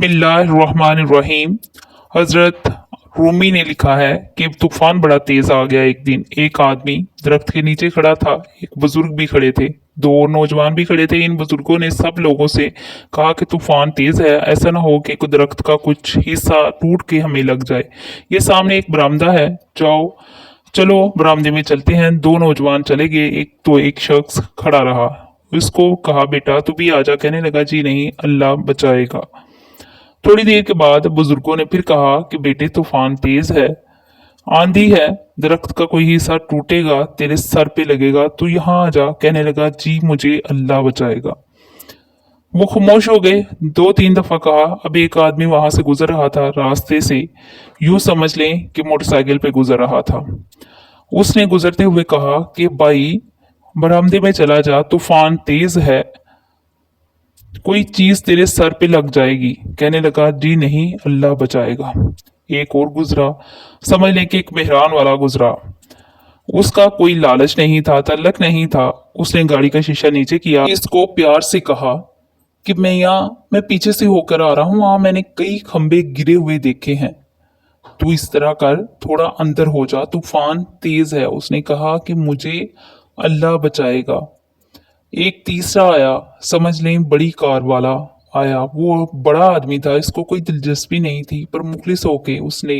बिस्मिल्लाहिर्रहमानिर्रहीम। हजरत रूमी ने लिखा है कि तूफान बड़ा तेज आ गया। एक दिन एक आदमी दरख्त के नीचे खड़ा था, एक बुजुर्ग भी खड़े थे, दो और नौजवान भी खड़े थे। इन बुजुर्गों ने सब लोगों से कहा कि तूफान तेज है, ऐसा ना हो कि कोई दरख्त का कुछ हिस्सा टूट के हमें लग जाए। ये सामने एक बरामदा है, जाओ चलो बरामदे में चलते हैं। दो नौजवान चले गए, एक शख्स खड़ा रहा। उसको कहा बेटा तू भी आजा। कहने लगा जी नहीं, अल्लाह बचाएगा। थोड़ी देर के बाद बुजुर्गों ने फिर कहा कि बेटे तूफान तेज है, आंधी है, दरख्त का कोई हिस्सा टूटेगा, तेरे सर पे लगेगा, तू यहाँ आ जा। कहने लगा जी मुझे अल्लाह बचाएगा। वो खामोश हो गए। दो तीन दफा कहा। अब एक आदमी वहां से गुजर रहा था, रास्ते से यूं समझ लें कि मोटरसाइकिल पे गुजर रहा था। उसने गुजरते हुए कहा कि भाई बरामदे में चला जा, तूफान तेज है, कोई चीज तेरे सर पे लग जाएगी। कहने लगा जी नहीं, अल्लाह बचाएगा। एक और गुजरा, समझ लें कि एक मेहरान वाला गुजरा। उसका कोई लालच नहीं था, तल्लक नहीं था। उसने गाड़ी का शीशा नीचे किया, इसको प्यार से कहा कि मैं पीछे से होकर आ रहा हूँ, वहां मैंने कई खंबे गिरे हुए देखे हैं, तू इस तरह कर, थोड़ा अंदर हो जा, तूफान तेज है। उसने कहा कि मुझे अल्लाह बचाएगा। एक तीसरा आया, समझ लें बड़ी कार वाला आया। वो बड़ा आदमी था, इसको कोई दिलचस्पी नहीं थी, पर मुखलिस होके उसने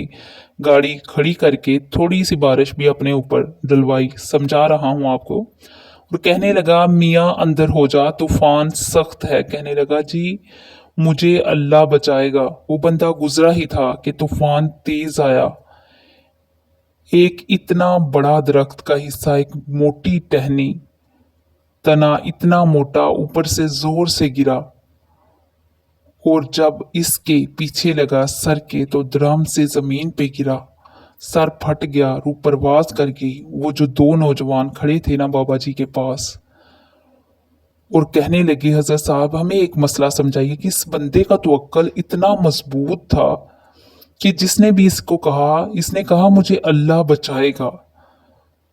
गाड़ी खड़ी करके थोड़ी सी बारिश भी अपने ऊपर डलवाई। समझा रहा हूं आपको। और कहने लगा मियाँ अंदर हो जा, तूफान सख्त है। कहने लगा जी मुझे अल्लाह बचाएगा। वो बंदा गुजरा ही था कि तूफान तेज आया। एक इतना बड़ा दरख्त का हिस्सा, एक मोटी टहनी, तना इतना मोटा ऊपर से जोर से गिरा, और जब इसके पीछे लगा सर के तो धड़ाम से जमीन पे गिरा। सर फट गया, रूह परवास कर गई। वो जो दो नौजवान खड़े थे ना बाबा जी के पास, और कहने लगे हजरत साहब हमें एक मसला समझाइए कि इस बंदे का तवक्कल इतना मजबूत था कि जिसने भी इसको कहा, इसने कहा मुझे अल्लाह बचाएगा।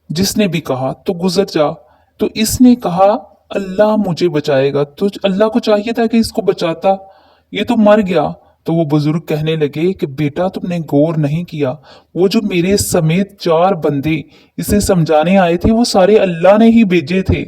जिसने भी कहा तो गुजर जा, तो इसने कहा अल्लाह मुझे बचाएगा। तो अल्लाह को चाहिए था कि इसको बचाता, ये तो मर गया। तो वो बुजुर्ग कहने लगे कि बेटा तुमने गौर नहीं किया, वो जो मेरे समेत चार बंदे इसे समझाने आए थे वो सारे अल्लाह ने ही भेजे थे।